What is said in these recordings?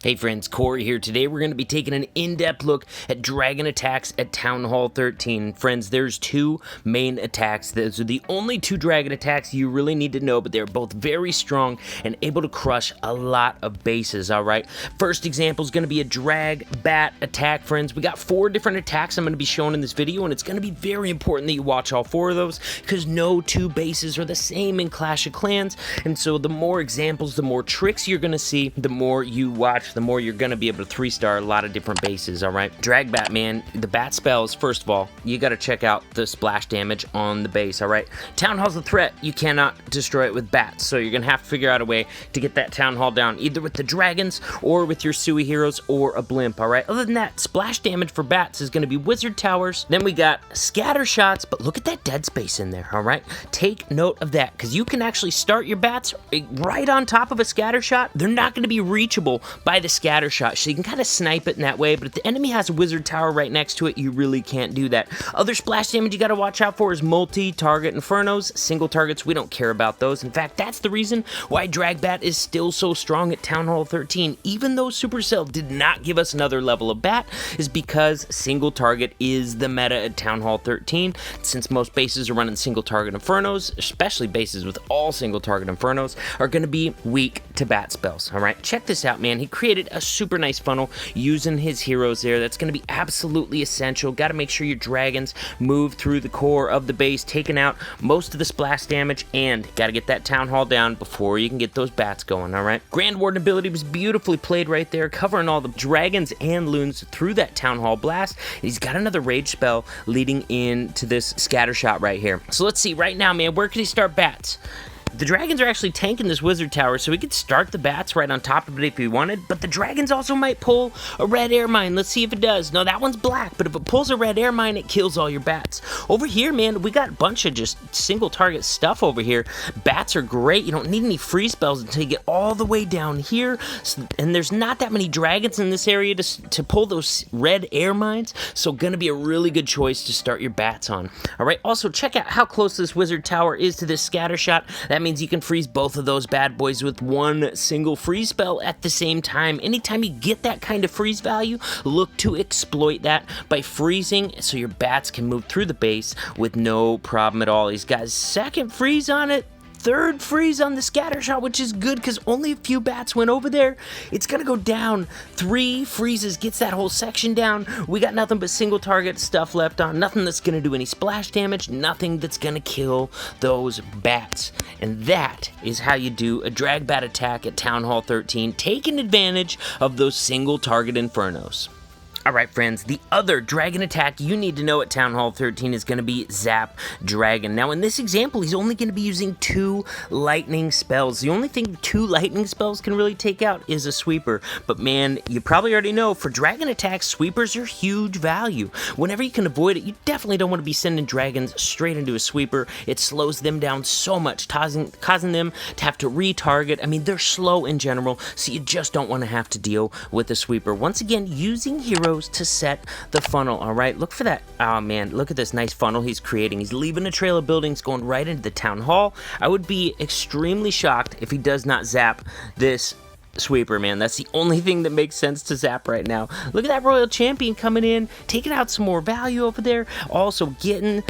Hey friends, Corey here. Today we're going to be taking an in-depth look at dragon attacks at Town Hall 13. Friends, there's two main attacks. Those are the only two dragon attacks you really need to know, but they're both very strong and able to crush a lot of bases, alright? First example is going to be a Dragbat attack, friends. We got 4 different attacks I'm going to be showing in this video, and it's going to be very important that you watch all 4 of those, because no 2 bases are the same in Clash of Clans, and so the more examples, the more tricks you're going to see, the more you watch, the more you're going to be able to 3-star a lot of different bases, alright? Dragbat, man, the bat spells, first of all, you got to check out the splash damage on the base, alright? Town Hall's a threat. You cannot destroy it with bats, so you're going to have to figure out a way to get that Town Hall down, either with the dragons or with your Sui heroes or a blimp, alright? Other than that, splash damage for bats is going to be wizard towers. Then we got scatter shots, but look at that dead space in there, alright? Take note of that, because you can actually start your bats right on top of a scatter shot. They're not going to be reachable by the scatter shot, so you can kind of snipe it in that way, but if the enemy has a wizard tower right next to it, you really can't do that. Other splash damage you got to watch out for is multi-target infernos. Single targets, we don't care about those. In fact, that's the reason why Dragbat is still so strong at Town Hall 13, even though Supercell did not give us another level of bat, is because single target is the meta at Town Hall 13. Since most bases are running single target infernos, especially bases with all single target infernos, are going to be weak to bat spells. Alright, check this out, man. He created a super nice funnel using his heroes there. That's going to be absolutely essential. Got to make sure your dragons move through the core of the base, taking out most of the splash damage, and got to get that Town Hall down before you can get those bats going, alright? Grand Warden ability was beautifully played right there, covering all the dragons and loons through that Town Hall blast. He's got another rage spell leading into this scatter shot right here. So let's see, right now, man, where could he start bats? The dragons are actually tanking this wizard tower, so we could start the bats right on top of it if we wanted, but the dragons also might pull a red air mine. Let's see if it does. No, that one's black, but if it pulls a red air mine, it kills all your bats. Over here, man, we got a bunch of just single target stuff over here. Bats are great. You don't need any free spells until you get all the way down here, and there's not that many dragons in this area to pull those red air mines, so gonna be a really good choice to start your bats on. Alright, also check out how close this wizard tower is to this scatter shot. That means you can freeze both of those bad boys with one single freeze spell at the same time. Anytime you get that kind of freeze value, look to exploit that by freezing so your bats can move through the base with no problem at all. He's got his second freeze on it, third freeze on the scatter shot, which is good because only a few bats went over there. It's gonna go down. 3 freezes gets that whole section down. We got nothing but single target stuff left on, nothing that's gonna do any splash damage, nothing that's gonna kill those bats. And that is how you do a Dragbat attack at Town Hall 13, taking advantage of those single target infernos. Alright friends, the other dragon attack you need to know at Town Hall 13 is going to be Zap Dragon. Now in this example, he's only going to be using 2 lightning spells. The only thing 2 lightning spells can really take out is a sweeper. But man, you probably already know, for dragon attacks, sweepers are huge value. Whenever you can avoid it, you definitely don't want to be sending dragons straight into a sweeper. It slows them down so much, causing them to have to retarget. I mean, they're slow in general, so you just don't want to have to deal with a sweeper. Once again, using heroes to set the funnel, alright? Look for that. Oh man, look at this nice funnel he's creating. He's leaving a trail of buildings going right into the Town Hall. I would be extremely shocked if he does not zap this sweeper, man. That's the only thing that makes sense to zap right now. Look at that Royal Champion coming in, taking out some more value over there, also getting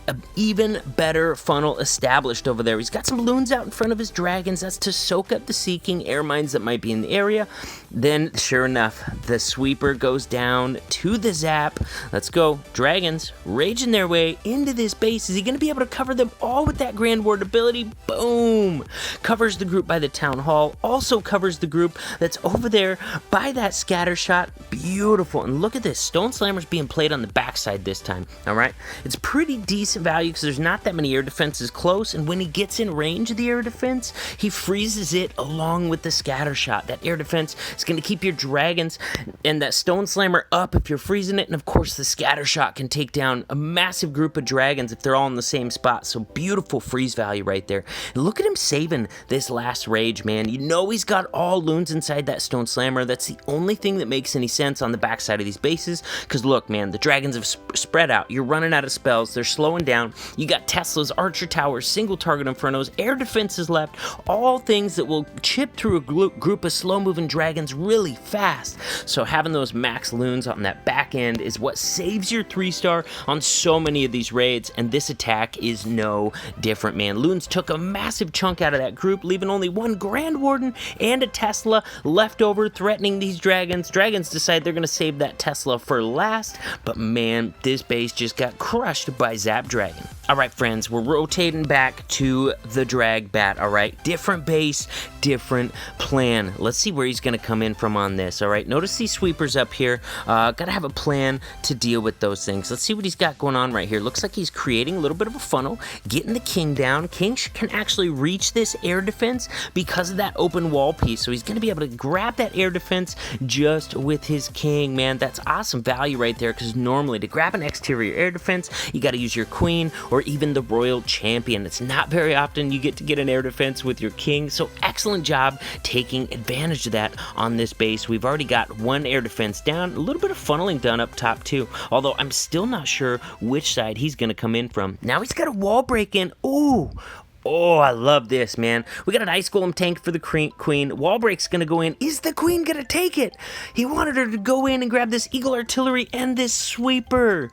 an even better funnel established over there. He's got some loons out in front of his dragons. That's to soak up the seeking air mines that might be in the area. Then, sure enough, the sweeper goes down to the zap. Let's go. Dragons raging their way into this base. Is he going to be able to cover them all with that Grand Ward ability? Boom! Covers the group by the Town Hall. Also covers the group that's over there by that scatter shot. Beautiful. And look at this. Stone Slammer's being played on the backside this time. Alright? It's pretty decent value because there's not that many air defenses close, and when he gets in range of the air defense, he freezes it along with the scatter shot. That air defense is going to keep your dragons and that Stone Slammer up if you're freezing it, and of course the scatter shot can take down a massive group of dragons if they're all in the same spot. So beautiful freeze value right there. And look at him saving this last rage, man. You know he's got all loons inside that Stone Slammer. That's the only thing that makes any sense on the backside of these bases, because look, man, the dragons have spread out. You're running out of spells. They're slowing coming down. You got Teslas, Archer Towers, single target Infernos, air defenses left, all things that will chip through a group of slow-moving dragons really fast. So having those max loons on that back end is what saves your 3-star on so many of these raids, and this attack is no different, man. Loons took a massive chunk out of that group, leaving only one Grand Warden and a Tesla left over, threatening these dragons. Dragons decide they're going to save that Tesla for last, but man, this base just got crushed by Zap Dragon. Alright friends, we're rotating back to the Dragbat, alright? Different base, different plan. Let's see where he's going to come in from on this, alright? Notice these sweepers up here. Gotta have a plan to deal with those things. Let's see what he's got going on right here. Looks like he's creating a little bit of a funnel, getting the king down. King can actually reach this air defense because of that open wall piece, so he's going to be able to grab that air defense just with his king, man. That's awesome value right there, because normally to grab an exterior air defense, you got to use your queen or even the royal champion. It's not very often you get to get an air defense with your king, so excellent job taking advantage of that on this base. We've already got one air defense down, a little bit of funneling done up top too, although I'm still not sure which side he's going to come in from. Now he's got a wall break in. Ooh. Oh, I love this, man. We got an Ice Golem tank for the queen. Wall break's gonna go in. Is the queen gonna take it? He wanted her to go in and grab this Eagle Artillery and this sweeper.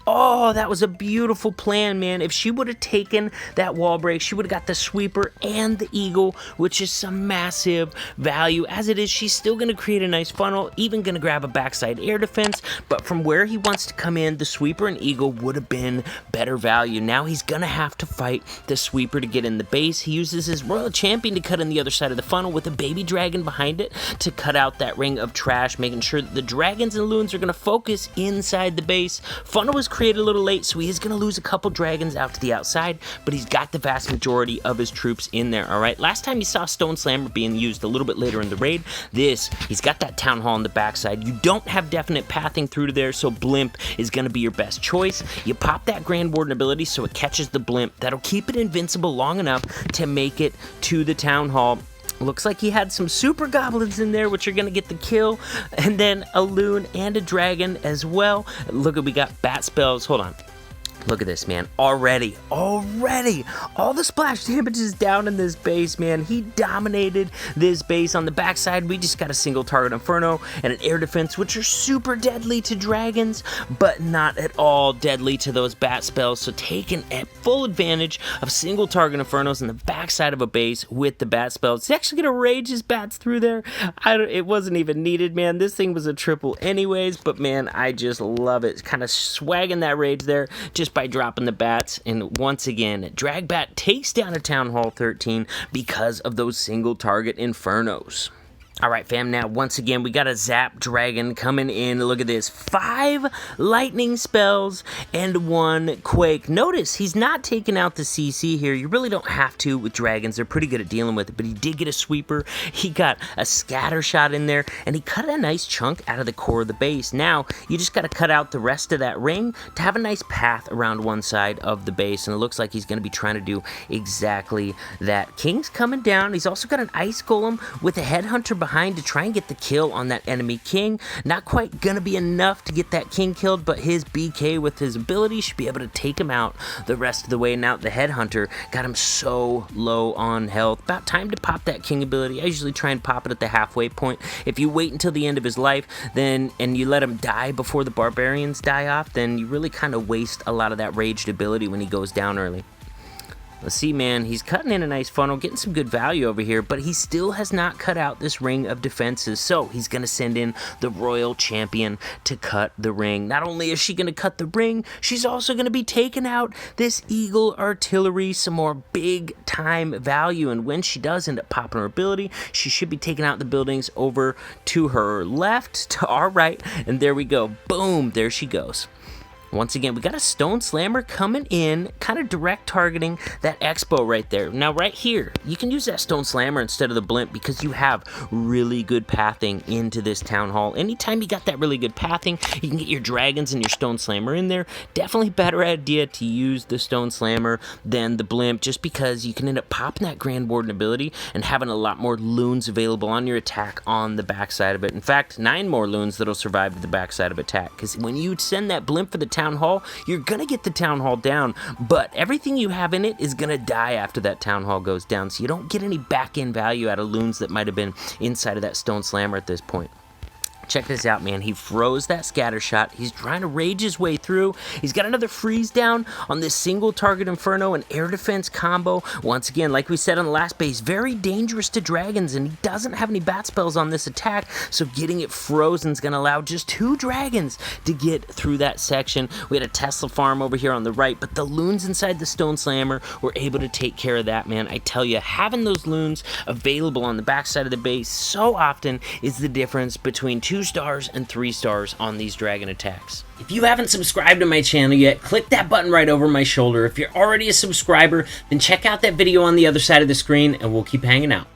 Oh, that was a beautiful plan, man. If she would have taken that wall break, she would have got the sweeper and the eagle, which is some massive value. As it is, she's still going to create a nice funnel, even going to grab a backside air defense. But from where he wants to come in, the sweeper and eagle would have been better value. Now he's going to have to fight the sweeper to get in the base. He uses his royal champion to cut in the other side of the funnel with a baby dragon behind it to cut out that ring of trash, making sure that the dragons and loons are going to focus inside the base. Funnel was created a little late, so he is going to lose a couple dragons out to the outside, but he's got the vast majority of his troops in there, alright? Last time you saw Stone Slammer being used a little bit later in the raid. He's got that Town Hall on the backside. You don't have definite pathing through to there, so Blimp is going to be your best choice. You pop that Grand Warden ability so it catches the Blimp. That'll keep it invincible long enough to make it to the Town Hall. Looks like he had some super goblins in there, which are going to get the kill, and then a loon and a dragon as well. Look, we got bat spells. Hold on. Look at this, man. Already, all the splash damage is down in this base, man. He dominated this base. On the backside, we just got a single target Inferno and an air defense, which are super deadly to dragons, but not at all deadly to those bat spells. So taking at full advantage of single target Infernos in the backside of a base with the bat spells. It's actually going to rage his bats through there. It wasn't even needed, man. This thing was a triple anyways, but man, I just love it. Kind of swagging that rage there just by dropping the bats. And once again, Dragbat takes down a Town Hall 13 because of those single target Infernos. Alright fam, now once again we got a Zap Dragon coming in. Look at this, 5 lightning spells and 1 quake. Notice he's not taking out the CC here. You really don't have to with dragons. They're pretty good at dealing with it, but he did get a sweeper. He got a scatter shot in there, and he cut a nice chunk out of the core of the base. Now you just got to cut out the rest of that ring to have a nice path around one side of the base, and it looks like he's going to be trying to do exactly that. King's coming down. He's also got an Ice Golem with a Headhunter behind to try and get the kill on that enemy king. Not quite gonna be enough to get that king killed, but his BK with his ability should be able to take him out the rest of the way. Now the Headhunter got him so low on health. About time to pop that king ability. I usually try and pop it at the halfway point. If you wait until the end of his life and you let him die before the barbarians die off, then you really kind of waste a lot of that raged ability when he goes down early. Let's see, man, he's cutting in a nice funnel, getting some good value over here, but he still has not cut out this ring of defenses, so he's going to send in the Royal Champion to cut the ring. Not only is she going to cut the ring, she's also going to be taking out this Eagle Artillery, some more big-time value, and when she does end up popping her ability, she should be taking out the buildings over to her left, to our right, and there we go. Boom, there she goes. Once again, we got a Stone Slammer coming in, kind of direct targeting that Expo right there. Now, right here, you can use that Stone Slammer instead of the Blimp because you have really good pathing into this Town Hall. Anytime you got that really good pathing, you can get your Dragons and your Stone Slammer in there. Definitely better idea to use the Stone Slammer than the Blimp just because you can end up popping that Grand Warden ability and having a lot more loons available on your attack on the backside of it. In fact, 9 more loons that'll survive to the backside of attack because when you send that Blimp for the Town Hall, you're gonna get the Town Hall down, but everything you have in it is gonna die after that Town Hall goes down, so you don't get any back-end value out of loons that might have been inside of that Stone Slammer at this point. Check this out, man. He froze that scatter shot. He's trying to rage his way through. He's got another freeze down on this single target Inferno and air defense combo. Once again, like we said on the last base, very dangerous to dragons, and he doesn't have any bat spells on this attack, so getting it frozen is going to allow just 2 dragons to get through that section. We had a Tesla farm over here on the right, but the loons inside the Stone Slammer were able to take care of that, man. I tell you, having those loons available on the backside of the base so often is the difference between 2 stars and 3 stars on these dragon attacks. If you haven't subscribed to my channel yet, click that button right over my shoulder. If you're already a subscriber, then check out that video on the other side of the screen and we'll keep hanging out.